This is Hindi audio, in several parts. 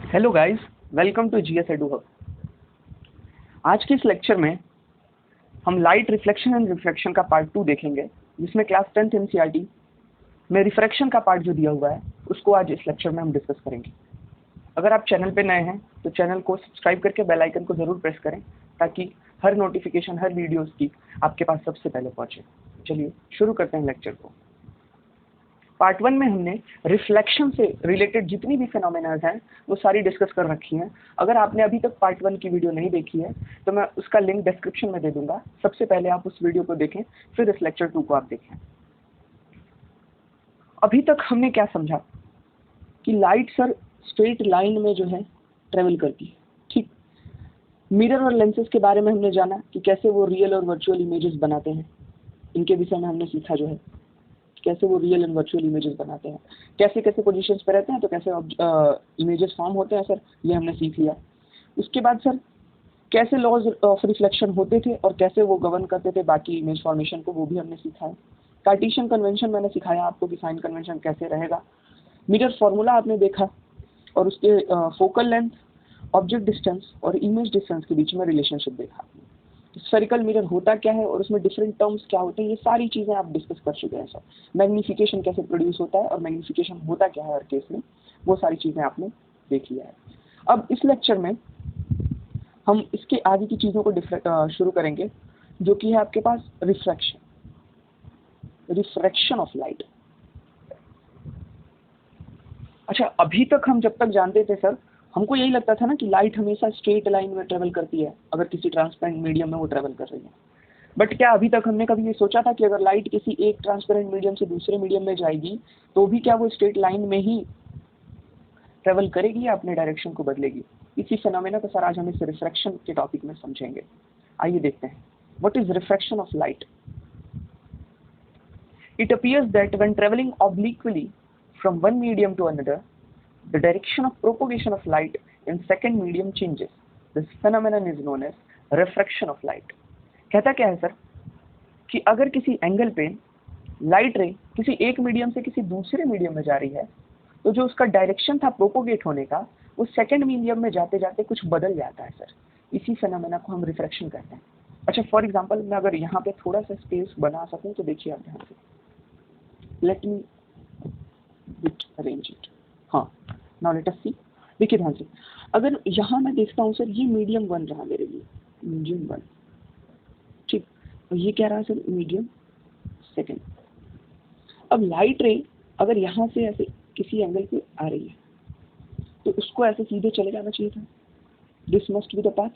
Hello guys, welcome to G S edu hub. आज के इस लेक्चर में हम लाइट रिफ्लेक्शन एंड रिफ्रैक्शन का पार्ट 2 देखेंगे, जिसमें क्लास 10th एनसीईआरटी में रिफ्रैक्शन का पार्ट जो दिया हुआ है उसको आज इस लेक्चर में हम डिस्कस करेंगे। अगर आप चैनल पे नए हैं तो चैनल को सब्सक्राइब करके बेल आइकन को ज़रूर प्रेस करें ताकि हर नोटिफिकेशन, हर वीडियोज़ की आपके पास सबसे पहले पहुँचे। चलिए शुरू करते हैं लेक्चर को। पार्ट 1 में हमने रिफ्लेक्शन से रिलेटेड जितनी भी फिनोमेनाज हैं वो सारी डिस्कस कर रखी हैं। अगर आपने अभी तक पार्ट 1 की वीडियो नहीं देखी है तो मैं उसका लिंक डिस्क्रिप्शन में दे दूंगा। सबसे पहले आप उस वीडियो को देखें, फिर इस लेक्चर 2 को आप देखें। अभी तक हमने क्या समझा कि लाइट सर स्ट्रेट लाइन में जो है ट्रेवल करती है, ठीक। मिरर और लेंसेज के बारे में हमने जाना कि कैसे वो रियल और वर्चुअल इमेजेस बनाते हैं। इनके विषय में हमने सीखा जो है कैसे वो रियल एंड वर्चुअल इमेजेस बनाते हैं, कैसे कैसे पोजीशंस पे रहते हैं तो कैसे इमेजेस फॉर्म होते हैं सर, ये हमने सीख लिया। उसके बाद सर कैसे लॉज ऑफ रिफ्लेक्शन होते थे और कैसे वो गवर्न करते थे बाकी इमेज फॉर्मेशन को, वो भी हमने सीखा है। कार्टेशियन कन्वेंशन मैंने सिखाया आपको कि साइन कन्वेंशन कैसे रहेगा। मिरर फार्मूला आपने देखा और उसके फोकल लेंथ, ऑब्जेक्ट डिस्टेंस और इमेज डिस्टेंस के बीच में रिलेशनशिप देखा। स्फेरिकल मिरर होता क्या है और उसमें डिफरेंट टर्म्स क्या होते हैं, ये सारी चीज़ें आप डिस्कस कर चुके हैं सर। मैग्नीफिकेशन कैसे प्रोड्यूस होता है और मैग्नीफिकेशन होता क्या है हर केस में, वो सारी चीज़ें आपने देख लिया है। अब इस लेक्चर में हम इसके आगे की चीज़ों को शुरू करेंगे, जो कि है आपके पास रिफ्रैक्शन ऑफ लाइट। अच्छा, अभी तक हम जब तक जानते थे सर, हमको यही लगता था ना कि लाइट हमेशा स्ट्रेट लाइन में ट्रेवल करती है अगर किसी ट्रांसपेरेंट मीडियम में वो ट्रेवल कर रही है। बट क्या अभी तक हमने कभी ये सोचा था कि अगर लाइट किसी एक ट्रांसपेरेंट मीडियम से दूसरे मीडियम में जाएगी तो भी क्या वो स्ट्रेट लाइन में ही ट्रेवल करेगी या अपने डायरेक्शन को बदलेगी? इसी फिनोमेना को सर आज हम इस रिफ्रैक्शन के टॉपिक में समझेंगे। आइए देखते हैं, what is refraction of light. It appears that when traveling obliquely from one medium to another, the direction of propagation of light in second medium changes. This phenomenon is known as refraction of light. कहता क्या है सर कि अगर किसी एंगल पे लाइट रे किसी एक मीडियम से किसी दूसरे मीडियम में जा रही है तो जो उसका डायरेक्शन था प्रोपोगेट होने का, वो सेकंड मीडियम में जाते जाते कुछ बदल जाता है सर। इसी फिनोमेना को हम रिफ्रैक्शन कहते हैं। अच्छा, फॉर एग्जांपल मैं अगर यहाँ पे थोड़ा सा स्पेस बना सकूँ तो देखिए आप ध्यान से, लेट मी अरेंज इट। हाँ, नाउ लेट अस सी। देखिए ध्यान से, अगर यहाँ मैं देखता हूँ सर, ये मीडियम 1 रहा मेरे लिए, मीडियम 1, ठीक। और ये क्या रहा सर, मीडियम 2। अब लाइट रे अगर यहाँ से ऐसे किसी एंगल पे आ रही है तो उसको ऐसे सीधे चले जाना चाहिए था, this must be the path.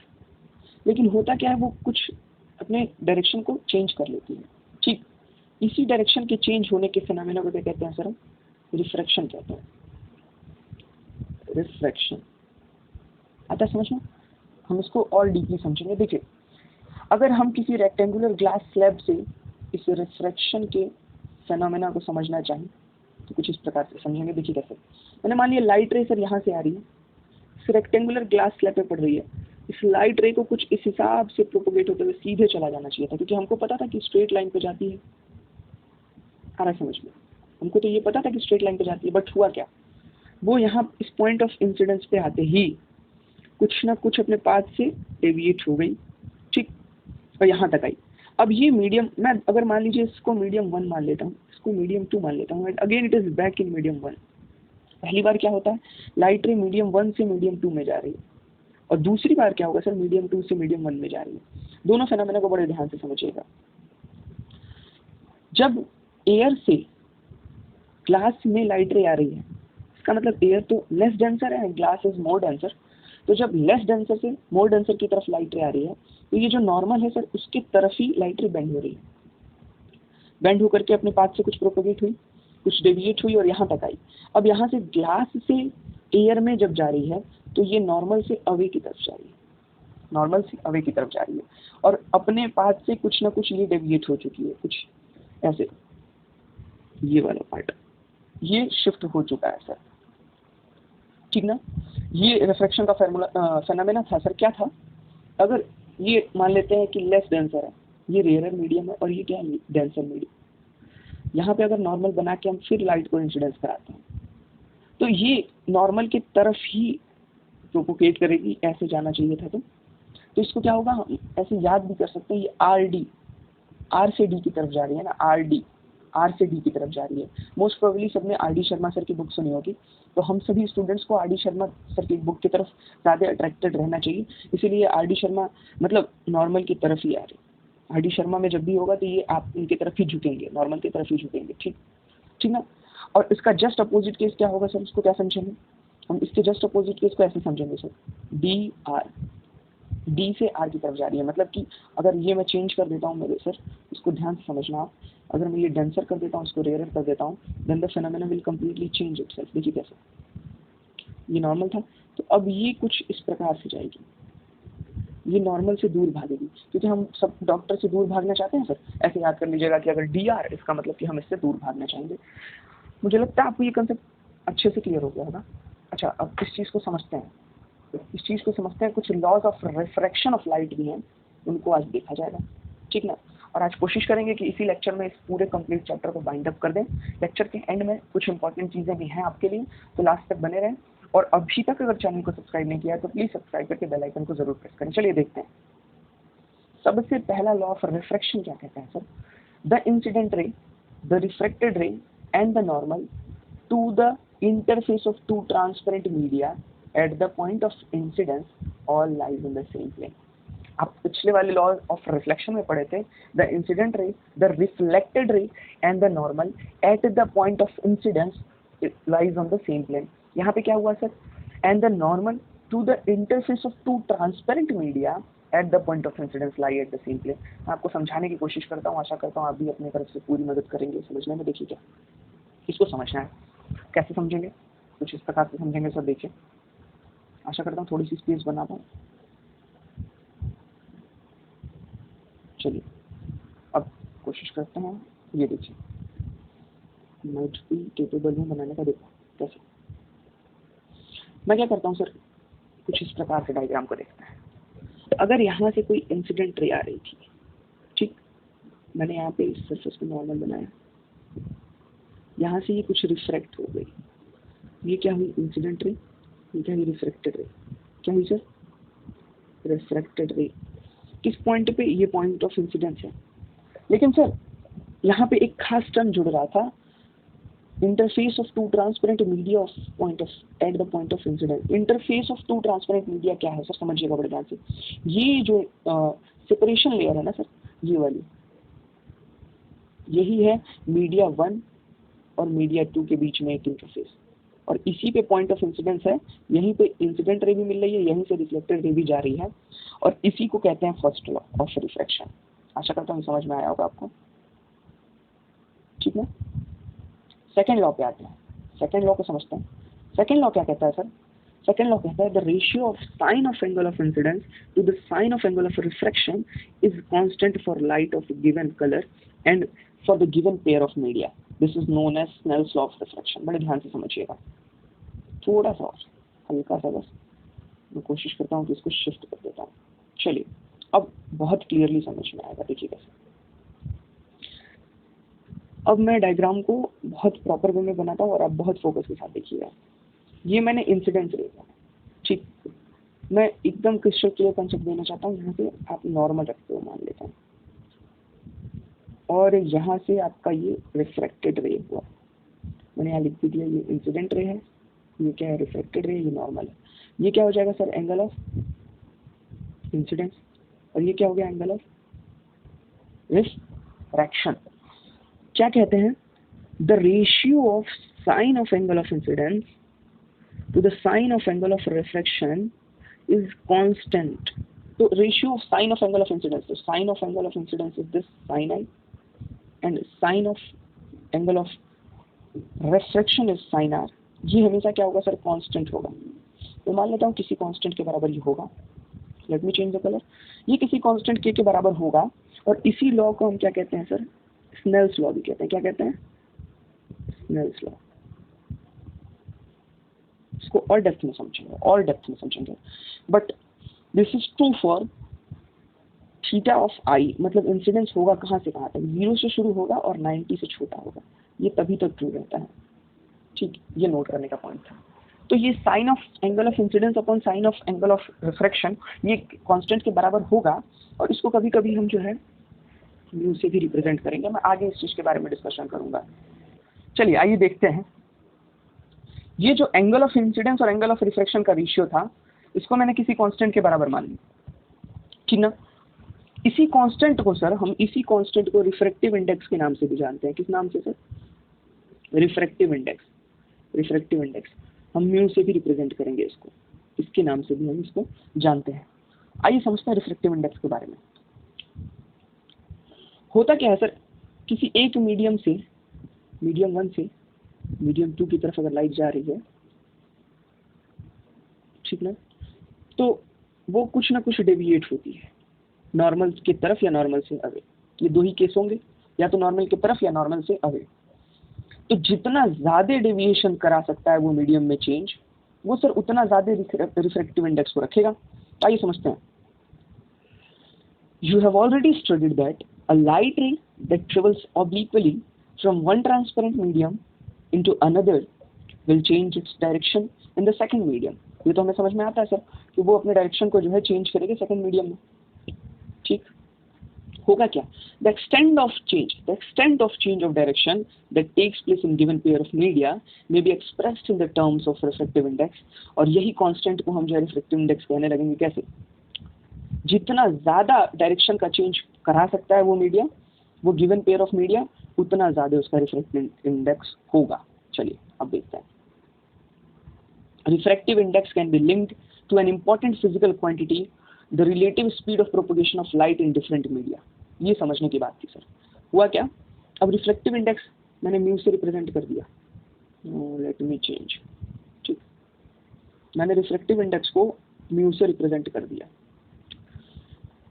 लेकिन होता क्या है, वो कुछ अपने डायरेक्शन को चेंज कर लेती है, ठीक। इसी डायरेक्शन के चेंज होने के फिनोमेना को क्या कहते हैं सर, हम रिफ्रैक्शन कहते हैं। रिफ्रैक्शन आता समझ में? हम इसको और डीपली समझेंगे। देखिए, अगर हम किसी रेक्टेंगुलर ग्लास स्लैब से इस रिफ्रैक्शन के फिनोमेना को समझना चाहें तो कुछ इस प्रकार से समझेंगे। देखिए कैसे, मैंने मान लिया लाइट रे सर यहाँ से आ रही है, इस रेक्टेंगुलर ग्लास स्लैब पे पड़ रही है। इस लाइट रे को कुछ इस हिसाब से प्रोपोगेट होते हुए सीधे चला जाना चाहिए था, क्योंकि हमको पता था कि स्ट्रेट लाइन पे जाती है। आ रहा समझ में? हमको तो ये पता था कि स्ट्रेट लाइन पे जाती है, बट हुआ क्या, वो यहाँ इस पॉइंट ऑफ इंसिडेंस पे आते ही कुछ ना कुछ अपने पाथ से डेविएट हो गई, ठीक, और यहाँ तक आई। अब ये मीडियम, मैं अगर मान लीजिए इसको मीडियम 1 मान लेता हूँ, इसको मीडियम 2 मान लेता हूँ, and again it is back in medium 1। पहली बार क्या होता है, लाइट रे मीडियम 1 से मीडियम 2 में जा रही है, और दूसरी बार क्या होगा सर, मीडियम 2 से मीडियम 1 में जा रही है। दोनों फिनोमेना को बड़े ध्यान से समझिएगा। जब एयर से ग्लास में लाइट रे आ रही है, इसका मतलब एयर तो लेस डेंसर है, ग्लास इज मोर डेंसर। तो जब लेस डेंसर से मोर डेंसर की तरफ लाइट रे आ रही है तो ये जो नॉर्मल है सर, उसकी तरफ ही लाइट रे बेंड हो रही है। बेंड होकर के अपने पाथ से कुछ प्रोपोगेट हुई, कुछ डेविएट हुई और यहाँ तक आई। अब यहाँ से ग्लास से एयर में जब जा रही है तो ये नॉर्मल से अवे की तरफ जा रही है, नॉर्मल से अवे की तरफ जा रही है, और अपने पाथ से कुछ ना कुछ ये डेविएट हो चुकी है, कुछ ऐसे ये वाला पार्ट ये शिफ्ट हो चुका है सर, ठीक ना। ये रिफ्रैक्शन का फिनोमेना था सर। क्या था, अगर ये मान लेते हैं कि लेस डेंसर है, ये रेयरर मीडियम है और ये क्या है, डेंसर मीडियम। यहाँ पे अगर नॉर्मल बना के हम फिर लाइट को इंसिडेंस कराते हैं तो ये नॉर्मल की तरफ ही प्रोपोगेट करेगी, ऐसे जाना चाहिए था। तो इसको क्या होगा, हम ऐसे याद भी कर सकते हैं, ये आर डी, आर से डी की तरफ जा रही है ना, आर डी, आर से डी की तरफ जा रही है। मोस्ट प्रोबेबली सबने आर डी शर्मा सर की बुक सुनी होगी, तो हम सभी स्टूडेंट्स को आर डी शर्मा सर की बुक की तरफ ज़्यादा अट्रैक्टेड रहना चाहिए, इसीलिए आर डी शर्मा मतलब नॉर्मल की तरफ ही आ रही है। आर डी शर्मा में जब भी होगा तो ये आप इनकी तरफ ही झुकेंगे, नॉर्मल की तरफ ही झुकेंगे, ठीक ठीक ना। और इसका जस्ट अपोजिट केस क्या होगा सर, इसको क्या समझेंगे हम, इसके जस्ट अपोजिट केस को ऐसे समझेंगे सर, डी आर, डी से आर की तरफ जा रही है, मतलब कि अगर ये मैं चेंज कर देता हूँ मेरे सर, इसको ध्यान से समझना आप, अगर मैं ये डेंसर कर देता हूँ, इसको रेयर कर देता हूँ, then the phenomena will completely change itself. देखिए कैसे, ये नॉर्मल था, तो अब ये कुछ इस प्रकार से जाएगी, ये नॉर्मल से दूर भागेगी, क्योंकि हम सब डॉक्टर से दूर भागना चाहते हैं सर। ऐसे याद कर लीजिएगा कि अगर डी आर, इसका मतलब कि हम इससे दूर भागना चाहेंगे। मुझे लगता है आपको ये कंसेप्ट अच्छे से क्लियर हो गया होगा। अच्छा, अब इस चीज़ को समझते हैं, इस चीज़ को समझते हैं। कुछ laws of refraction of light भी हैं, उनको आज देखा जाएगा, ठीक ना। और आज कोशिश करेंगे कि इसी लेक्चर में इस पूरे कंप्लीट चैप्टर को बाइंड अप कर दें। लेक्चर के एंड में कुछ इंपॉर्टेंट चीज़ें भी हैं आपके लिए, तो लास्ट तक बने रहें। और अभी तक अगर चैनल को सब्सक्राइब नहीं किया है तो प्लीज़ सब्सक्राइब करके बेल आइकन को जरूर प्रेस करें। चलिए देखते हैं। सबसे पहला लॉ ऑफ रिफ्रैक्शन क्या कहता है sir, the incident ray, the refracted ray and the normal to the interface of two transparent media at the point of incidence all lies in the same plane। आप पिछले वाले लॉ ऑफ रिफ्लेक्शन में पढ़े थे, the incident ray, the reflected ray and the normal at the point of incidence lies on the same plane. यहाँ पे क्या हुआ sir, and the normal to the interface of two transparent media at the point of incidence lie at the same plane. मैं आपको समझाने की कोशिश करता हूँ, आशा करता हूँ आप भी अपनी तरफ से पूरी मदद करेंगे समझने में। देखिए क्या इसको समझना है, कैसे समझेंगे, कुछ इस प्रकार से समझेंगे सर। देखिए, आशा करता हूँ थोड़ी सी स्पेस बना पाऊँ। चलिए अब कोशिश करते हैं। ये देखिए, माइट भी केपेबल हूँ बनाने का। देखो कैसे मैं क्या करता हूँ सर, कुछ इस प्रकार से डायग्राम को देखते हैं। अगर यहाँ से कोई इंसिडेंट रे आ रही थी, ठीक, मैंने यहाँ पे इस सरफेस को नॉर्मल बनाया, यहाँ से ये कुछ रिफ्रैक्ट हो गई, ये क्या हुई इंसिडेंट रे, ये क्या हुई रिफ्रैक्टेड रे। क्या हुई सर, रिफ्रैक्टेड रे। किस पॉइंट पे, ये पॉइंट ऑफ इंसिडेंस है। लेकिन सर यहाँ पे एक खास टर्म जुड़ रहा था, interface of two transparent media of point of at the point of incidence. Interface of two transparent media क्या है सर, समझिएगा बड़े ध्यान से। ये जो सेपरेशन लेयर है ना सर, ये वाली, यही है मीडिया 1 और मीडिया 2 के बीच में एक इंटरफेस, और इसी पे पॉइंट ऑफ इंसिडेंस है। यहीं पे इंसिडेंट रे भी मिल रही है, यहीं से रिफ्लेक्टेड रे भी जा रही है, और इसी को कहते हैं फर्स्ट लॉ ऑफ रिफ्रैक्शन। आशा करता हूँ समझ में आया होगा आपको, ठीक है। सेकेंड लॉ पे आते हैं, सेकेंड लॉ को समझते हैं। सेकेंड लॉ क्या कहता है सर, सेकेंड लॉ कहता है the ratio of sine of angle of incidence to the sine of angle of refraction is constant for light of given colour and for the given pair of media. This is known as Snell's law of refraction. बड़े ध्यान से समझिएगा, थोड़ा सा और हल्का सा बस मैं कोशिश करता हूँ कि इसको शिफ्ट कर देता हूँ। चलिए अब बहुत क्लियरली समझ में आएगा। देखिए कैसे, अब मैं डायग्राम को बहुत प्रॉपर वे में बनाता हूँ और आप बहुत फोकस के साथ देखिएगा। ये मैंने इंसिडेंस लिया, ठीक, मैं एकदम क्रिस्टल क्लियर कंसेप्ट देना चाहता हूँ। यहाँ पे आप नॉर्मल रखते हो मान लेते हैं, और यहाँ से आपका ये रिफ्रैक्टेड रे हुआ, मैंने यहाँ लिख भी दिया, ये इंसिडेंट रे है, ये क्या है रिफ्रैक्टेड रे, ये नॉर्मल है। ये क्या हो जाएगा सर, एंगल ऑफ इंसिडेंस, और ये क्या हो गया, एंगल ऑफ रिफ्रैक्शन। क्या कहते हैं, the ratio of sine of angle of incidence to the sine of angle of refraction is constant. तो ratio of sine of angle of incidence, तो sine of angle of incidence is this sine i, and sine of angle of refraction is sine r. ये हमेशा क्या होगा सर, कांस्टेंट होगा। तो मान लेता हूँ किसी कांस्टेंट के बराबर ये होगा, late me change the colour, ये किसी कांस्टेंट के बराबर होगा, और इसी लॉ को हम क्या कहते हैं सर, स्नेल्स लॉ भी कहते हैं। क्या कहते हैं, स्नेल्स लॉ। इसको और डेप्थ में समझेंगे, और डेप्थ में समझेंगे, but this is true for theta of i, मतलब इंसिडेंस होगा कहाँ से कहाँ तक, 0 से शुरू होगा और 90 से छोटा होगा, ये तभी तक ट्रू रहता है, ठीक, ये नोट करने का पॉइंट था। तो ये sine of angle of incidence upon sine of angle of refraction ये कांस्टेंट के बराबर होगा, और इसको कभी कभी हम जो है म्यू से भी रिप्रेजेंट करेंगे। मैं आगे इस चीज के बारे में डिस्कशन करूंगा। चलिए आइए देखते हैं। ये जो एंगल ऑफ इंसिडेंस और एंगल ऑफ रिफ्रैक्शन का रेशियो था, इसको मैंने किसी कांस्टेंट के बराबर मान लिया, ठीक ना। इसी कांस्टेंट को सर हम इसी कांस्टेंट को रिफ्रैक्टिव इंडेक्स के नाम से भी जानते हैं। किस नाम से sir? Refractive index. Refractive index हम म्यू से भी रिप्रेजेंट करेंगे इसको, इसके नाम से भी हम इसको जानते हैं। आइए समझते हैं रिफ्रैक्टिव इंडेक्स के बारे में। होता क्या है सर, किसी एक मीडियम से, मीडियम 1 से मीडियम 2 की तरफ अगर लाइट जा रही है, ठीक ना, तो वो कुछ ना कुछ डेविएट होती है नॉर्मल की तरफ या नॉर्मल से अवे। ये दो ही केस होंगे, या तो नॉर्मल की तरफ या नॉर्मल से अवे। तो जितना ज्यादा डेविएशन करा सकता है वो मीडियम में चेंज, वो सर उतना ज्यादा रिफ्रैक्टिव इंडेक्स को रखेगा। आइए समझते हैं। You have already studied that a light ray that travels obliquely from one transparent medium into another will change its direction in the second medium. ये तो हमें समझ में आता है सर कि वो अपने डायरेक्शन को जो है चेंज करेगी सेकंड मीडियम में, ठीक। होगा क्या? The extent of change of direction that takes place in given pair of media may be expressed in the terms of refractive index। और यही कांस्टेंट को हम जो है रिफ्रैक्टिव इंडेक्स कहने लगेंगे। कैसे? जितना ज्यादा डायरेक्शन का चेंज करा सकता है वो मीडिया, वो गिवन पेयर ऑफ मीडिया, उतना ज्यादा उसका रिफ्रैक्टिव इंडेक्स होगा। चलिए अब देखते हैं। Refractive index can be linked to an important physical quantity, the relative speed of propagation of light in different media. ये समझने की बात थी सर। हुआ क्या, अब रिफ्रैक्टिव इंडेक्स मैंने म्यू से रिप्रेजेंट कर दिया। लेट मी चेंज, ठीक, मैंने रिफ्रैक्टिव इंडेक्स को म्यू से रिप्रेजेंट कर दिया।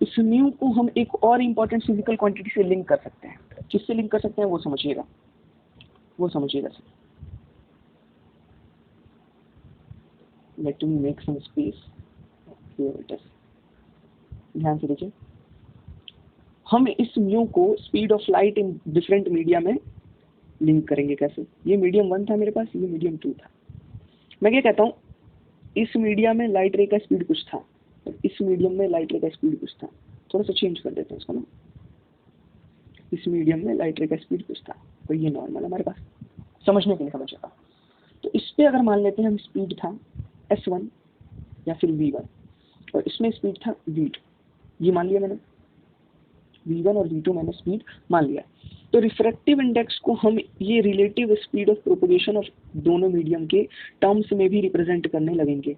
इस म्यू को हम एक और इंपॉर्टेंट फिजिकल क्वांटिटी से लिंक कर सकते हैं। किससे लिंक कर सकते हैं वो समझिएगा, वो समझिएगा sir. Let me make some space, ध्यान से देखिए। हम इस म्यू को speed of light in different media में लिंक करेंगे। कैसे? ये मीडियम 1 था मेरे पास, ये मीडियम 2 था। मैं क्या कहता हूँ, इस मीडिया में लाइट रे का स्पीड कुछ था, इस मीडियम में लाइट रे का स्पीड कुछ था। थोड़ा सा चेंज कर देते हैं इसको ना। इस मीडियम में लाइट रे का स्पीड कुछ था, तो ये नॉर्मल हमारे पास समझने के लिए समझेगा। तो इस पे अगर मान लेते हैं हम स्पीड था S1 या फिर V1, और इसमें स्पीड था V2, ये मान लिया मैंने, V1 और V2 मैंने स्पीड मान लिया। तो रिफ्रैक्टिव इंडेक्स को हम ये relative speed of propagation of दोनों मीडियम के टर्म्स में भी रिप्रेजेंट करने लगेंगे,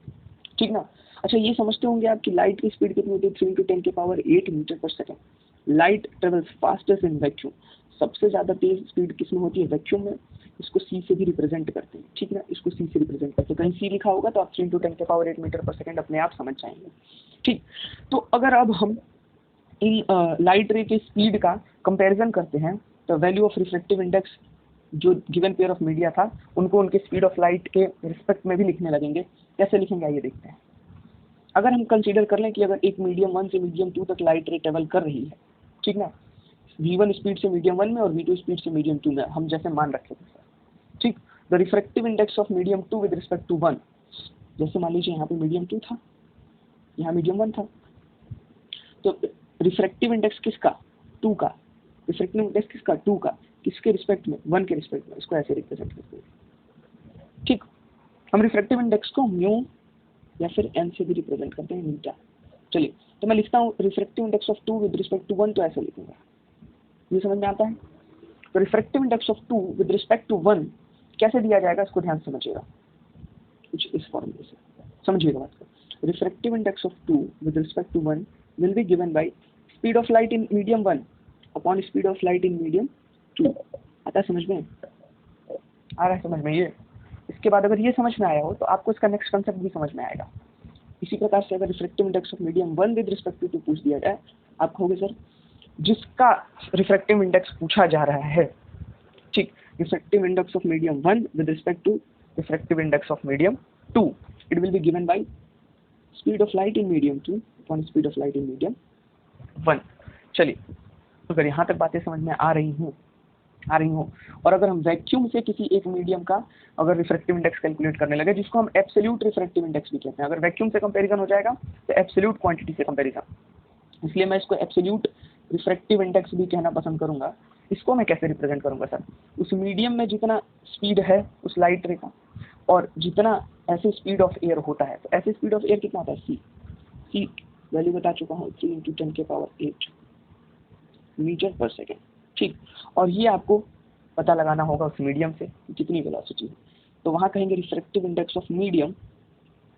ठीक ना। अच्छा ये समझते होंगे आप कि लाइट की स्पीड कितनी होती है? 3 × 10⁸ मीटर पर second. Light travels fastest in vacuum. सबसे ज़्यादा तेज स्पीड किस में होती है? वैक्यूम में। इसको सी से भी रिप्रेजेंट करते हैं, ठीक ना, इसको सी से रिप्रेजेंट करते हैं। कहीं सी लिखा होगा तो आप 3 × 10⁸ मीटर पर सेकेंड अपने आप समझ जाएंगे, ठीक। तो अगर अब हम इन लाइट रे के स्पीड का कंपैरिजन करते हैं, तो वैल्यू ऑफ रिफ्रैक्टिव इंडेक्स जो गिवन पेयर ऑफ मीडिया था उनको उनके स्पीड ऑफ लाइट के रिस्पेक्ट में भी लिखने लगेंगे। कैसे लिखेंगे आइए देखते हैं। अगर हम कंसीडर कर लें कि अगर एक मीडियम 1 से मीडियम 2 तक लाइट रे ट्रेवल कर रही है, ठीक ना, V1 स्पीड से मीडियम 1 में और V2 स्पीड से मीडियम 2 में, हम जैसे मान रखे थे, ठीक। The refractive index of medium 2 with respect to 1, जैसे मान लीजिए यहाँ पे मीडियम 2 था, यहाँ मीडियम 1 था, तो रिफ्रैक्टिव इंडेक्स किसका? 2 का। रिफ्रैक्टिव इंडेक्स किसका? 2 का। किसके रिस्पेक्ट में? 1 के रिस्पेक्ट में। इसको ऐसे रिप्रेजेंट करते हैं, ठीक। हम रिफ्रैक्टिव इंडेक्स को म्यू या फिर एन से भी रिप्रेजेंट करते हैं, मीटा। चलिए तो मैं लिखता हूँ refractive index of 2 with respect to 1, तो ऐसे लिखूंगा। ये समझ में आता है? तो refractive index of 2 with respect to 1 कैसे दिया जाएगा, इसको ध्यान से समझिएगा, कुछ इस फॉर्मूले से समझिएगा बात को। Refractive index of 2 with respect to 1 will be given by speed of light in medium 1 upon speed of light in medium 2। आता है समझ में? आ रहा है समझ में ये? इसके बाद अगर ये समझ में आया हो तो आपको इसका नेक्स्ट कंसेप्ट भी समझ में आएगा। इसी प्रकार से अगर refractive index of medium 1 with respect to 2 पूछ दिया जाए, आप कहोगे सर जिसका रिफ्रैक्टिव इंडेक्स पूछा जा रहा है, ठीक, refractive index of medium 1 with respect to refractive index of medium 2, it will be given by speed of light in medium 2 upon speed of light in medium 1। चलिए अगर यहाँ तक बातें समझ में आ रही हूँ आ रही हो, और अगर हम वैक्यूम से किसी एक मीडियम का अगर रिफ्रैक्टिव इंडेक्स कैलकुलेट करने लगे, जिसको हम एब्सोल्यूट रिफ्रैक्टिव इंडेक्स भी कहते हैं, अगर वैक्यूम से कंपैरिजन हो जाएगा तो एब्सोल्यूट क्वांटिटी से कंपैरिजन, इसलिए मैं इसको एब्सोल्यूट रिफ्रैक्टिव इंडेक्स भी कहना पसंद करूंगा। इसको मैं कैसे रिप्रेजेंट करूंगा सर, उस मीडियम में जितना स्पीड है उस लाइट रे का, और जितना ऐसे स्पीड ऑफ एयर होता है, तो ऐसे स्पीड ऑफ एयर कितना होता है, सी वैल्यू बता चुका हूँ, 3 × 10⁸ मीटर पर सेकेंड, ठीक। और ये आपको पता लगाना होगा उस मीडियम से कितनी वेलोसिटी है, तो वहाँ कहेंगे रिफ्रैक्टिव इंडेक्स ऑफ मीडियम,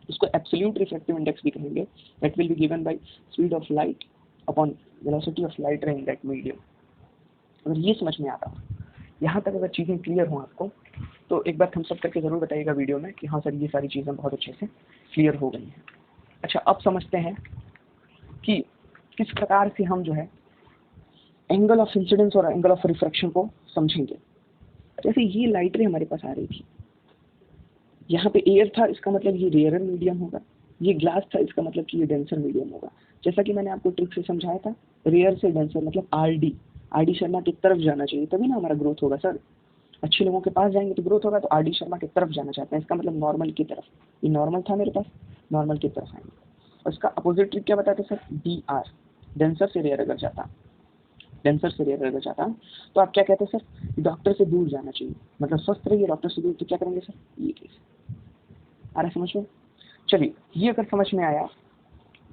इसको एब्सोल्यूट रिफ्रैक्टिव इंडेक्स भी कहेंगे, that will be given by speed of light upon velocity of light रे इन दैट मीडियम। अगर ये समझ में आता हो, यहाँ तक अगर चीज़ें क्लियर हों आपको, तो एक बार थम्स अप करके ज़रूर बताइएगा वीडियो में कि हाँ सर ये सारी चीज़ें बहुत अच्छे से क्लियर हो गई हैं। अच्छा, अब समझते हैं कि किस प्रकार से हम जो है एंगल ऑफ इंसिडेंस और एंगल ऑफ रिफ्रैक्शन को समझेंगे। जैसे ये लाइट रे हमारे पास आ रही थी, यहाँ पे एयर था, इसका मतलब ये रेयरर मीडियम होगा, ये ग्लास था, इसका मतलब कि ये डेंसर मीडियम होगा। जैसा कि मैंने आपको ट्रिक से समझाया था, रेयर से डेंसर मतलब आर डी शर्मा की तरफ जाना चाहिए, तभी ना हमारा ग्रोथ होगा सर। अच्छे लोगों के पास जाएंगे तो ग्रोथ होगा, तो आर डी शर्मा की तरफ जाना चाहते हैं, इसका मतलब नॉर्मल की तरफ। ये नॉर्मल था मेरे पास, नॉर्मल की तरफ आएंगे। और इसका अपोजिट ट्रिक क्या बताते सर, डी आर, डेंसर से रेयर अगर जाता, डेंसर से रेयर अगर जाता, तो आप क्या कहते हैं सर, डॉक्टर से दूर जाना चाहिए, मतलब स्वस्थ रहिए, डॉक्टर से दूर, तो क्या करेंगे सर, ये केस आ रहा है समझ में। चलिए, ये अगर समझ में आया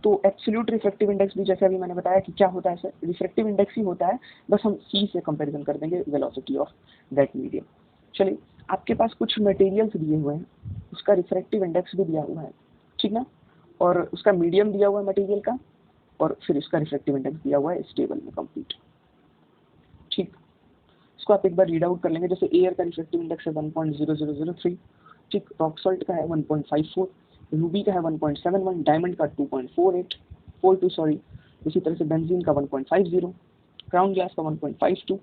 तो एब्सोल्यूट रिफ्रैक्टिव इंडेक्स भी जैसे अभी मैंने बताया कि क्या होता है सर, रिफ्रैक्टिव इंडेक्स ही होता है, बस हम सी से कंपैरिजन कर देंगे वेलोसिटी ऑफ दैट मीडियम। चलिए, आपके पास कुछ मटेरियल्स दिए हुए हैं, उसका रिफ्रैक्टिव इंडेक्स भी दिया हुआ है, ठीक ना, और उसका मीडियम दिया हुआ है मटेरियल का, और फिर इसका रिफ्रैक्टिव इंडेक्स दिया हुआ है इस टेबल में कंप्लीट, ठीक। इसको आप एक बार रीड आउट कर लेंगे। जैसे एयर का रिफ्रैक्टिव इंडेक्स है 1.0003, ठीक, रॉक सॉल्ट का है 1.54, रूबी का है 1.71, डायमंड का 2.42 सॉरी, इसी तरह से बेंजीन का 1.50, क्राउन ग्लास का 1.52।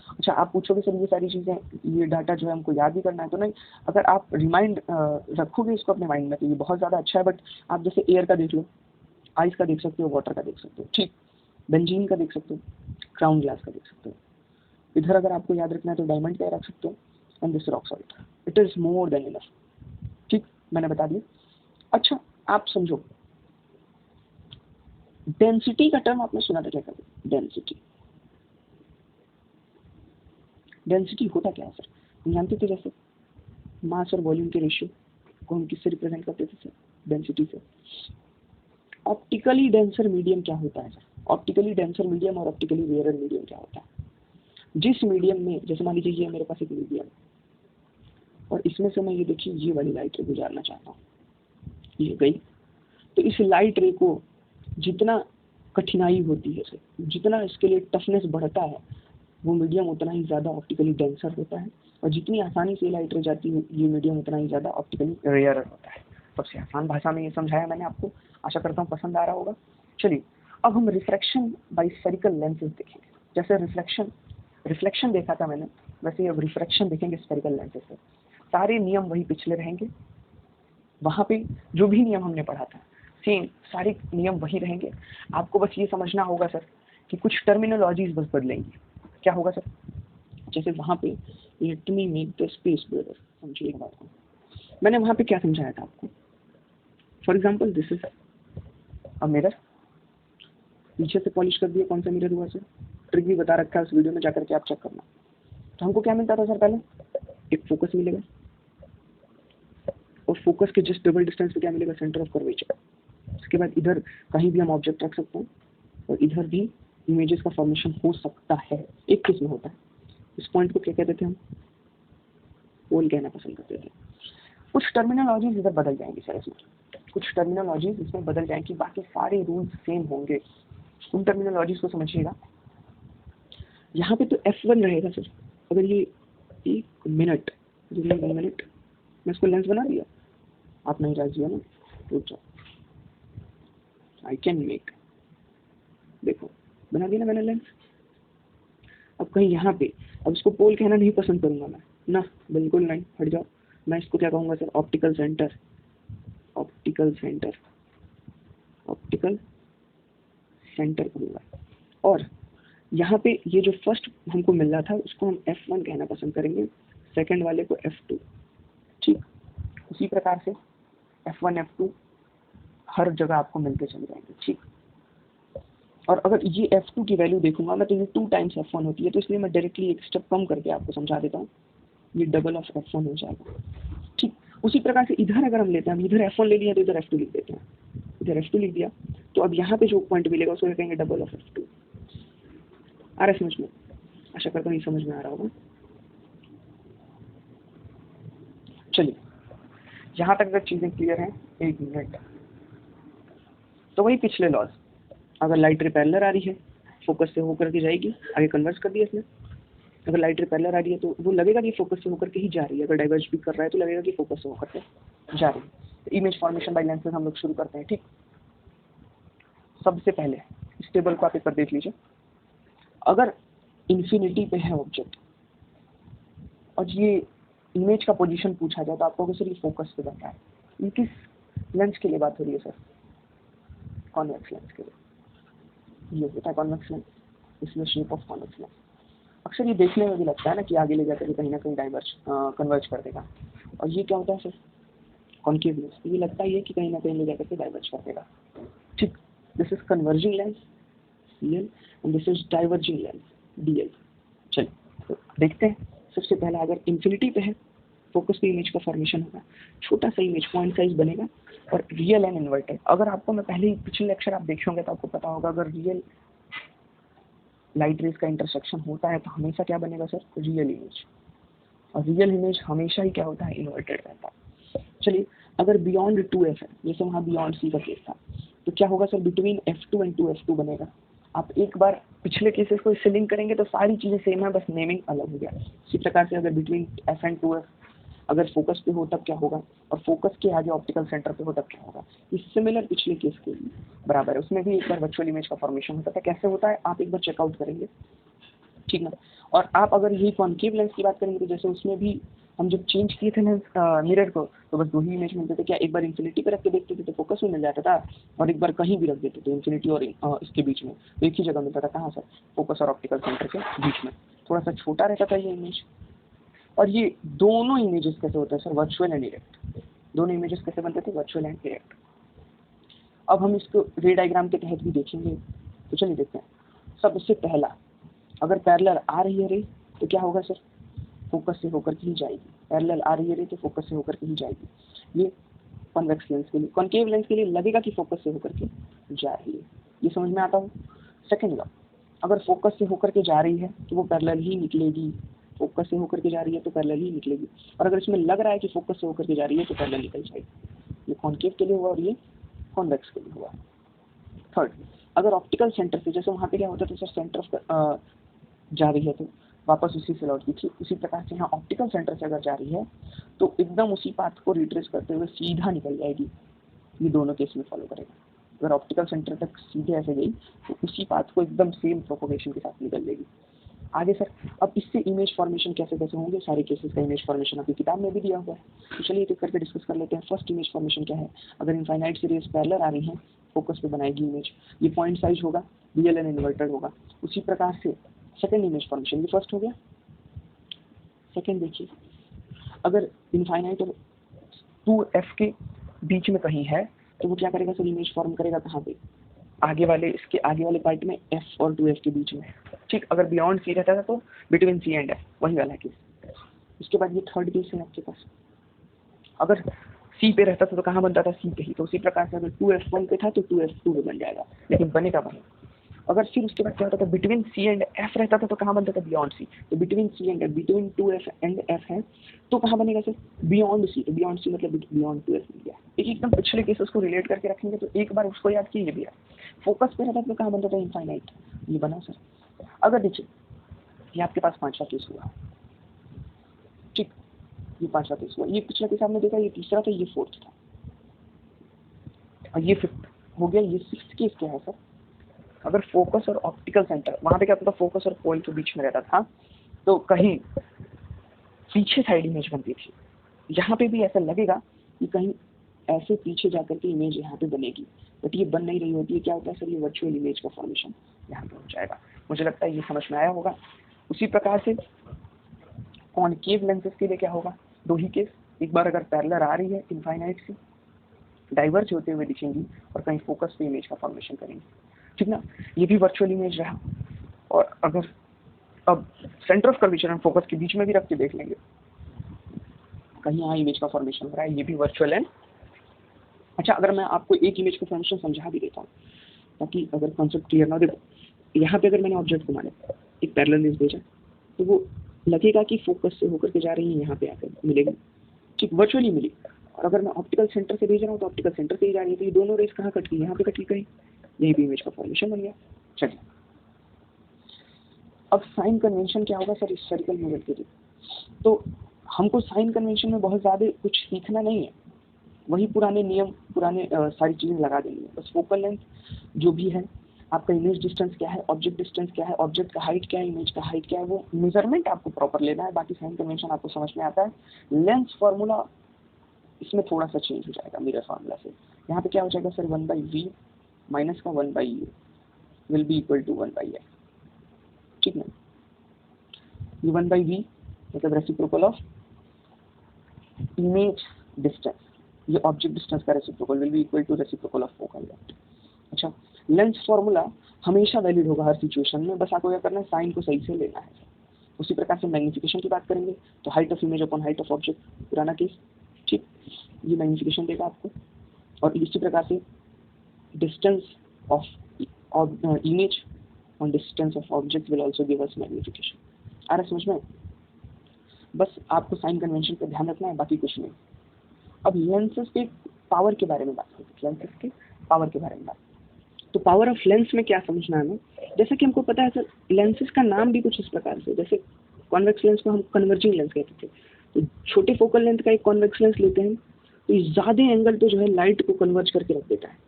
अच्छा, आप पूछोगे सर ये सारी चीज़ें, ये डाटा जो है हमको याद ही करना है, तो नहीं, अगर आप रिमाइंड रखोगे इसको अपने माइंड में तो ये बहुत ज़्यादा अच्छा है। बट आप जैसे एयर का देख लो, आइस का देख सकते हो, वाटर का देख सकते हो, ठीक, बेंजीन का देख सकते हो, क्राउन ग्लास का देख सकते हो। इधर अगर आपको याद रखना है तो डायमंड का रख सकते हो, and this rock salt, it is more than enough, ठीक, मैंने बता दिया। अच्छा, आप समझो, डेंसिटी का टर्म आपने सुना था क्या कभी, डेंसिटी, डेंसिटी होता क्या है सर, हम जानते थे जैसे मास और वॉल्यूम के रेशियो को हम किससे रिप्रेजेंट करते थे सर, डेंसिटी से। ऑप्टिकली डेंसर मीडियम क्या होता है सर, ऑप्टिकली डेंसर मीडियम और ऑप्टिकली रेयरर मीडियम क्या होता है। जिस मीडियम में, जैसे मान लीजिए ये मेरे पास एक मीडियम, और इसमें से मैं ये देखिए ये वाली लाइट रे गुजारना चाहता हूँ, ये गई, तो इस लाइट रे को जितना कठिनाई होती है सर, जितना इसके लिए टफनेस बढ़ता है, वो मीडियम उतना ही ज़्यादा ऑप्टिकली डेंसर होता है, और जितनी आसानी से लाइट रे जाती है ये मीडियम उतना ही ज़्यादा ऑप्टिकली रेयरर होता है। सबसे आसान भाषा में ये समझाया मैंने आपको, आशा करता हूँ पसंद आ रहा होगा। चलिए, अब हम रिफ्रैक्शन बाय स्फेरिकल लेंसेज देखेंगे। जैसे रिफ्लेक्शन देखा था मैंने, वैसे अब रिफ्रैक्शन देखेंगे स्फेरिकल लेंसेज से। सारे नियम वही पिछले रहेंगे, वहाँ पे जो भी नियम हमने पढ़ा था सेम सारे नियम वही रहेंगे। आपको बस ये समझना होगा सर कि कुछ टर्मिनोलॉजीज बस बदलेंगी। क्या होगा सर, जैसे वहाँ पे late me make the space brother, समझिए बात को, मैंने वहाँ पे क्या समझाया था आपको। For example this is a mirror, पीछे से पॉलिश कर दिया, कौन सा मिरर हुआ सर, ट्रिक भी बता रखा है उस वीडियो में, जाकर के आप चेक करना। तो हमको क्या मिलता था सर, पहले एक फोकस मिलेगा, और फोकस के जस्ट डबल डिस्टेंस पे क्या मिलेगा, सेंटर ऑफ कर्वेचर। उसके बाद इधर कहीं भी हम ऑब्जेक्ट रख सकते हैं, और इधर भी इमेजेस का फॉर्मेशन हो सकता है, एक केस में होता है। इस पॉइंट को क्या कहते थे हम, पोल कहना पसंद करते थे। कुछ टर्मिनोलॉजीज इधर बदल जाएंगी सर, इसमें कुछ टर्मिनोलॉजीज इसमें बदल जाएंगी, बाकी सारे रूल्स सेम होंगे। उन टर्मिनोलॉजीज को समझिएगा। यहाँ पे तो F1 रहेगा सर, अगर ये एक मिनट, मैं इसको लेंस बना दिया, आप नहीं राजी हो ना, रुक जाओ, आई कैन मेक, देखो बना दिया ना मैंने लेंस। अब कहीं यहाँ पे, अब इसको पोल कहना नहीं पसंद करूंगा मैं ना, बिल्कुल नहीं, हट जाओ। मैं इसको क्या कहूँगा sir, optical centre, optical centre कहूँगा। और यहाँ पे ये जो फर्स्ट हमको मिल रहा था उसको हम F1 कहना पसंद करेंगे, सेकंड वाले को F2। ठीक, उसी प्रकार से F1 F2 हर जगह आपको मिलते चले जाएंगे। ठीक, और अगर ये F2 की वैल्यू देखूंगा मैं तो ये 2 टाइम्स F1 होती है, तो इसलिए मैं डायरेक्टली एक स्टेप कम करके आपको समझा देता हूँ, ये डबल ऑफ F1 हो जाएगा। ठीक, उसी प्रकार से इधर अगर हम लेते हैं, हम इधर F1 ले लिया तो इधर F2 लिख देते हैं, इधर F2 लिख दिया, तो अब यहाँ पे जो पॉइंट मिलेगा उसको कहेंगे डबल ऑफ F2। आ रहा है समझ में? आशा करता हूँ ये समझ में आ रहा होगा। चलिए, यहाँ तक अगर चीज़ें क्लियर हैं, एक मिनट। तो वही पिछले लॉज, अगर लाइट रिपेलर आ रही है फोकस से होकर के जाएगी, आगे कन्वर्स कर दिया इसने। अगर लाइट रिपेलर आ रही है तो वो लगेगा कि फोकस से होकर के ही जा रही है, अगर डाइवर्ज भी कर रहा है तो लगेगा कि फोकस से होकर के जा रही है। तो इमेज फॉर्मेशन बाय लेंसेज हम लोग शुरू करते हैं। ठीक, सबसे पहले इस टेबल को आप एक बार देख लीजिए। अगर इन्फिनिटी पे है ऑब्जेक्ट और ये इमेज का पोजीशन पूछा जाए तो आपको सर ये फोकस पे बन रहा है, ये किस लेंस के लिए बात हो रही है सर? कॉन्वेक्स लेंस के लिए। ये होता है कॉन्वेक्स लेंस, इसमें शेप ऑफ कॉन्वेक्स लेंस। अक्सर ये देखने में भी लगता है ना कि आगे ले जाकर के कहीं ना कहीं कन्वर्ज कर देगा, और ये क्या होता है सर? Concave lens. ये लगता ही है कि कहीं ना कहीं ले जाकर के डाइवर्ज कर देगा। ठीक, this is converging lens CL and this is diverging lens DL। चलिए तो देखते हैं। सबसे पहला अगर इन्फिनिटी पे है फोकस पे इमेज का फॉर्मेशन होगा, छोटा सा इमेज पॉइंट साइज बनेगा और रियल एंड इन्वर्टेड। अगर आपको मैं पहले ही पिछले लेक्चर आप देखे होंगे तो आपको पता होगा, अगर रियल लाइट रेज का इंटरसेक्शन होता है तो हमेशा क्या बनेगा सर? Real image. और रियल इमेज हमेशा ही क्या होता है? इन्वर्टेड रहता है। चलिए, अगर बियॉन्ड 2f है, जैसे वहाँ बियॉन्ड C का केस था, तो क्या होगा sir? Between F2 and 2f2 बनेगा। आप एक बार पिछले केसेस को इससे लिंक करेंगे तो सारी चीज़ें सेम है, बस नेमिंग अलग हो गया। इसी प्रकार से अगर बिटवीन F एंड 2f अगर फोकस पे हो तब क्या होगा, और फोकस के आगे ऑप्टिकल सेंटर पे हो तब क्या होगा। इस सिमिलर पिछले केस के बराबर है, उसमें भी एक बार वर्चुअल इमेज का फॉर्मेशन होता था। कैसे होता है आप एक बार चेकआउट करेंगे, ठीक ना। और आप अगर यही कॉन्केव लेंस की बात करेंगे तो जैसे उसमें भी हम जब चेंज किए थे लेंस मिरर को तो बस 2 ही इमेज मिलते थे। क्या एक बार इन्फिनिटी पे रख के देखते थे तो फोकस में मिल जाता था, और एक बार कहीं भी रख देते थे इन्फिनिटी और इसके बीच में, तो एक ही जगह मिलता था। कहाँ सर? फोकस और ऑप्टिकल सेंटर के बीच में। थोड़ा सा छोटा रहता था ये इमेज। और ये दोनों इमेजेस कैसे होते हैं सर? Virtual and direct. दोनों इमेजेस कैसे बनते थे? Virtual and direct. अब हम इसको रे डायग्राम के तहत भी देखेंगे, तो चलिए देखते हैं। सबसे पहला, अगर पैरेलल आ रही है रे तो क्या होगा सर? फोकस से होकर के ही जाएगी। पैरेलल आ रही है रे तो फोकस से होकर के ही जाएगी। ये कॉन्वेक्स लेंस के लिए। कॉन्केव लेंस के लिए लगेगा कि फोकस से होकर के जा रही है। ये समझ में आता हो? सेकंड लॉ, अगर फोकस से होकर के जा रही है तो वो पैरेलल ही निकलेगी। फोकस से होकर के जा रही है तो पैरेलल ही निकलेगी, और अगर इसमें लग रहा है कि फोकस से होकर के जा रही है तो पैरेलल निकल जाएगी। ये कॉन्केव के लिए हुआ और ये कॉन्वेक्स के लिए हुआ। थर्ड, अगर ऑप्टिकल सेंटर से, जैसे वहाँ पे क्या होता था सर? सेंटर ऑफ जा रही है तो वापस उसी से लौटती थी, उसी प्रकार से यहाँ ऑप्टिकल सेंटर से अगर जा रही है तो एकदम उसी पाथ को रिट्रेस करते हुए सीधा निकल जाएगी। ये दोनों केस में फॉलो करेगा। अगर ऑप्टिकल सेंटर तक सीधे ऐसे गई तो उसी पाथ को एकदम सेम प्रोपोगेशन के साथ निकल जाएगी। आगे सर, अब इससे इमेज फॉर्मेशन कैसे कैसे होंगे, सारे केसेस का इमेज फॉर्मेशन आपकी किताब में भी दिया हुआ है, तो चलिए एक करके डिस्कस कर लेते हैं। फर्स्ट इमेज फॉर्मेशन क्या है? अगर इनफाइनाइट सीरीज पैरेलल आ रही है फोकस पे बनाएगी इमेज, ये पॉइंट साइज होगा, रियल एंड इन्वर्टेड होगा। उसी प्रकार से सेकेंड इमेज फॉर्मेशन, ये फर्स्ट हो गया। सेकेंड देखिए, अगर इनफाइनाइट और 2f के बीच में कहीं है तो वो क्या करेगा सर? इमेज फॉर्म करेगा कहाँ पे? आगे वाले, इसके आगे वाले पार्ट में f और 2f के बीच में। ठीक, अगर बियॉन्ड C रहता था तो बिटवीन C एंड f, वही वाला केस। उसके बाद ये थर्ड केस है आपके पास, अगर C पे रहता था तो कहाँ बनता था? C पे ही। तो उसी प्रकार से अगर 2f1 पे था तो 2f2 पे बन जाएगा, लेकिन बनेगा वहीं। अगर फिर उसके बाद क्या होता था? बिटवीन C एंड F रहता था तो कहाँ बनता था? Beyond C। तो between C and F, between 2f and F है तो कहाँ बनेगा सर? Beyond C। तो बियॉन्ड C मतलब बियॉन्ड 2f मिल गया। एकदम पिछले केसेस को रिलेट करके रखेंगे तो एक बार उसको याद कीजिए भैया। फोकस पे रहता तो कहाँ बनता था? इनफाइनाइट। ये बना सर। अगर देखिए ये आपके पास पांचवा केस हुआ, ठीक, ये पांचवा केस हुआ। ये पिछला केस आपने देखा, ये तीसरा था, ये फोर्थ था, और ये फिफ्थ हो गया। ये सिक्स्थ केस क्या है सर? अगर फोकस और ऑप्टिकल सेंटर, वहां पे क्या होता था? फोकस और पॉइंट के बीच में रहता था तो कहीं पीछे साइड इमेज बनती थी। यहाँ पे भी ऐसा लगेगा कि कहीं ऐसे पीछे जाकर के इमेज यहाँ पे बनेगी, बट ये बन नहीं रही होती है। क्या होता है सर? ये वर्चुअल इमेज का फॉर्मेशन यहाँ पे हो जाएगा। मुझे लगता है ये समझ में आया होगा। उसी प्रकार से कॉनकेव लेंसेज के लिए क्या होगा, दो ही केस, एक बार अगर पैरेलल आ रही है इनफाइनाइट से डाइवर्ज होते हुए दिखेंगी और कहीं फोकस पे इमेज का फॉर्मेशन करेंगी, ठीक ना। ये भी वर्चुअल इमेज रहा। और अगर अब centre of curvature and focus के बीच में भी रख के देख लेंगे, कहीं यहाँ इमेज का फॉर्मेशन हो रहा है, ये भी वर्चुअल है। अच्छा, अगर मैं आपको एक इमेज का फॉर्मेशन समझा भी देता हूँ ताकि अगर कॉन्सेप्ट क्लियर ना हो, देखो यहाँ पे अगर मैंने ऑब्जेक्ट को माना एक पैरेलल रेज भेजा तो वो लगेगा कि फोकस से होकर के जा रही है, यहाँ पे आकर मिलेगी, ठीक, वर्चुअली मिली। और अगर मैं ऑप्टिकल सेंटर से भेज रहा हूँ तो ऑप्टिकल सेंटर से ही जा रही है, तो ये दोनों रेज कहाँ कट गई, यहाँ पे कट गई, यही भी इमेज का फॉर्मेशन बन गया। चलिए अब साइन कन्वेंशन क्या होगा सर स्फेरिकल मिरर के लिए। तो हमको साइन कन्वेंशन में बहुत ज़्यादा कुछ सीखना नहीं है, वही पुराने नियम पुराने सारी चीज़ें लगा देंगे। बस फोकल लेंथ जो भी है, आपका इमेज डिस्टेंस क्या है, ऑब्जेक्ट डिस्टेंस क्या है, ऑब्जेक्ट का हाइट क्या है, इमेज का हाइट क्या है, वो मेजरमेंट आपको प्रॉपर लेना है। बाकी साइन कन्वेंशन आपको समझ में आता है। लेंस फार्मूला इसमें थोड़ा सा चेंज हो जाएगा मिरर फार्मूला से। यहाँ पे क्या हो जाएगा सर, 1/v माइनस का 1/u will be equal to 1/f, ठीक ना। ये 1/v मतलब रेसिप्रोकल ऑफ इमेज डिस्टेंस, ये ऑब्जेक्ट डिस्टेंस का reciprocal will be equal to reciprocal of focal length. अच्छा, लेंस फार्मूला हमेशा वैलिड होगा हर सिचुएशन में, बस आपको क्या करना है, साइन को सही से लेना है। उसी प्रकार से मैग्निफिकेशन की बात करेंगे तो height of image upon height of object, पुराना केस, ठीक, ये मैग्निफिकेशन देगा आपको। और इसी प्रकार से distance of image on distance of object will also give us magnification. आ रहा समझ में? बस आपको साइन कन्वेंशन पर ध्यान रखना है, बाकी कुछ नहीं। अब लेंसेज के पावर के बारे में बात करते हैं, लेंसेज के पावर के बारे में बात। तो पावर ऑफ लेंस में क्या समझना है हमें, जैसे कि हमको पता है सर लेंसेज का नाम भी कुछ इस प्रकार से, जैसे कॉन्वेक्स लेंस को हम कन्वर्जिंग लेंस कहते थे, तो छोटे फोकल लेंथ का एक कॉन्वेक्स लेंस लेते हैं तो ज़्यादा एंगल पे जो है लाइट को कन्वर्ज करके रख देता है।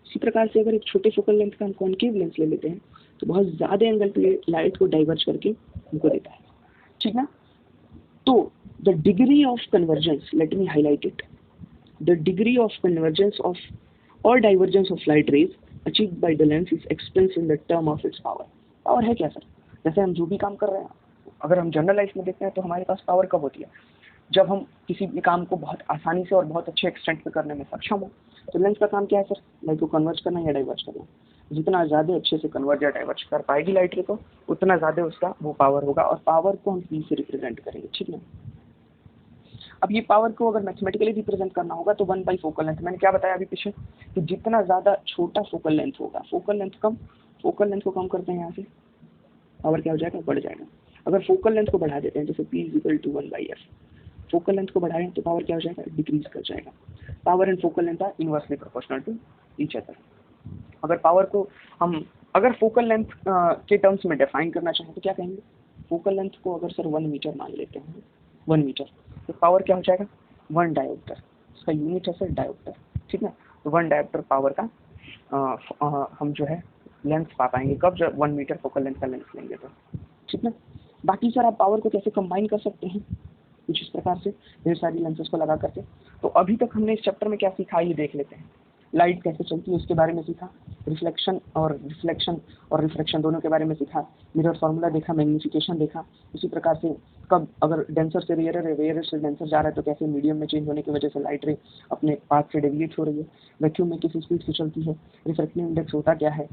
इसी प्रकार से अगर एक छोटे फोकल लेंथ का हम कॉन्केव लेंस ले लेते हैं तो बहुत ज़्यादा एंगल पे लाइट को डाइवर्ज करके हमको देता है, ठीक ना। तो the degree of convergence, let me highlight it, the degree of convergence of or divergence of light rays achieved by the lens is expressed in the term of its power। Power है क्या सर, जैसे हम जो भी काम कर रहे हैं, अगर हम जनरल लाइफ में देखते हैं तो हमारे पास पावर कब होती है, जब हम किसी भी काम को बहुत आसानी से और बहुत अच्छे एक्सटेंट पे करने में सक्षम हो। तो लेंस का काम क्या है सर, लाइट को कन्वर्ज करना या डाइवर्ज करना। जितना ज़्यादा अच्छे से कन्वर्ज या डाइवर्ज कर पाएगी लाइट रे को, उतना ज़्यादा उसका वो पावर होगा, और पावर को हम पी से रिप्रेजेंट करेंगे, ठीक है। अब ये पावर को अगर मैथमेटिकली रिप्रेजेंट करना होगा तो 1 बाई फोकल लेंथ, मैंने क्या बताया अभी पीछे कि जितना ज़्यादा छोटा फोकल लेंथ होगा, फोकल लेंथ कम, फोकल लेंथ को कम करते हैं यहाँ से, पावर क्या हो जाएगा, बढ़ जाएगा। अगर फोकल लेंथ को बढ़ा देते हैं जैसे p equal to 1/f, focal length को बढ़ाएं तो पावर क्या हो जाएगा, डिक्रीज कर जाएगा। Power and focal length are inversely proportional to each other. अगर पावर को हम अगर फोकल लेंथ के टर्म्स में डिफाइन करना चाहें तो क्या कहेंगे, फोकल लेंथ को अगर सर 1 मीटर मान लेते हैं, 1 मीटर, तो पावर क्या हो जाएगा, 1 डायोप्टर, इसका यूनिट है सर डायोप्टर, ठीक है। तो 1 डायोप्टर पावर का हम जो है लेंस पा पाएंगे कब, जब 1 मीटर फोकल लेंथ का लेंस लेंगे तो, ठीक है। बाकी सर आप पावर को कैसे कंबाइन कर सकते हैं, कुछ इस प्रकार से ढेर सारी लेंसेज को लगा करके। तो अभी तक हमने इस चैप्टर में क्या सीखा ये देख लेते हैं। लाइट कैसे चलती है उसके बारे में सीखा, रिफ्लेक्शन और रिफ्रैक्शन दोनों के बारे में सीखा, मिरर फार्मूला देखा, मैग्निफिकेशन देखा। उसी प्रकार से कब अगर डेंसर से रेयर है, रेयर से डेंसर जा रहा है तो कैसे मीडियम में चेंज होने की वजह से लाइट रे अपने पाथ से डेविएट हो रही है, वैक्यूम में किस स्पीड से चलती है, रिफ्रैक्टिव इंडेक्स होता क्या है,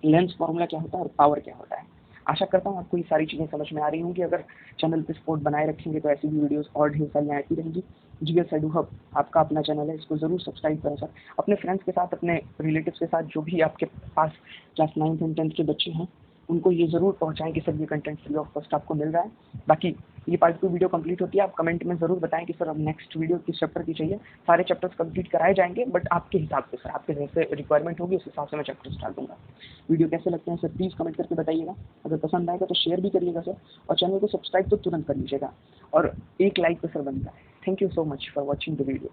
लेंस फार्मूला क्या होता है और पावर क्या होता है। आशा करता हूँ आपको ये सारी चीज़ें समझ में आ रही होंगी। अगर चैनल पे सपोर्ट बनाए रखेंगे तो ऐसी भी वीडियोस और ढेर सारी आती रहेंगी। जीएस एडू हब आपका अपना चैनल है, इसको ज़रूर सब्सक्राइब करें सर। अपने फ्रेंड्स के साथ, अपने रिलेटिव्स के साथ, जो भी आपके पास क्लास 9th और 10th के बच्चे हैं, उनको ये ज़रूर पहुँचाएं कि सर ये कंटेंट फ्री ऑफ कॉस्ट आपको मिल रहा है। बाकी ये पार्ट 2 वीडियो कंप्लीट होती है, आप कमेंट में ज़रूर बताएं कि सर अब नेक्स्ट वीडियो किस चैप्टर की चाहिए। सारे चैप्टर्स कंप्लीट कराए जाएंगे, बट आपके हिसाब से सर, आपके जैसे रिक्वायरमेंट होगी उस हिसाब से मैं चैप्टर्स डाल दूँगा। वीडियो कैसे लगते हैं सर प्लीज़ कमेंट करके बताइएगा। अगर पसंद आएगा तो शेयर भी करिएगा सर, और चैनल को सब्सक्राइब तो तुरंत कर लीजिएगा, और एक लाइक तो सर बनता है। Thank you so much for watching the video.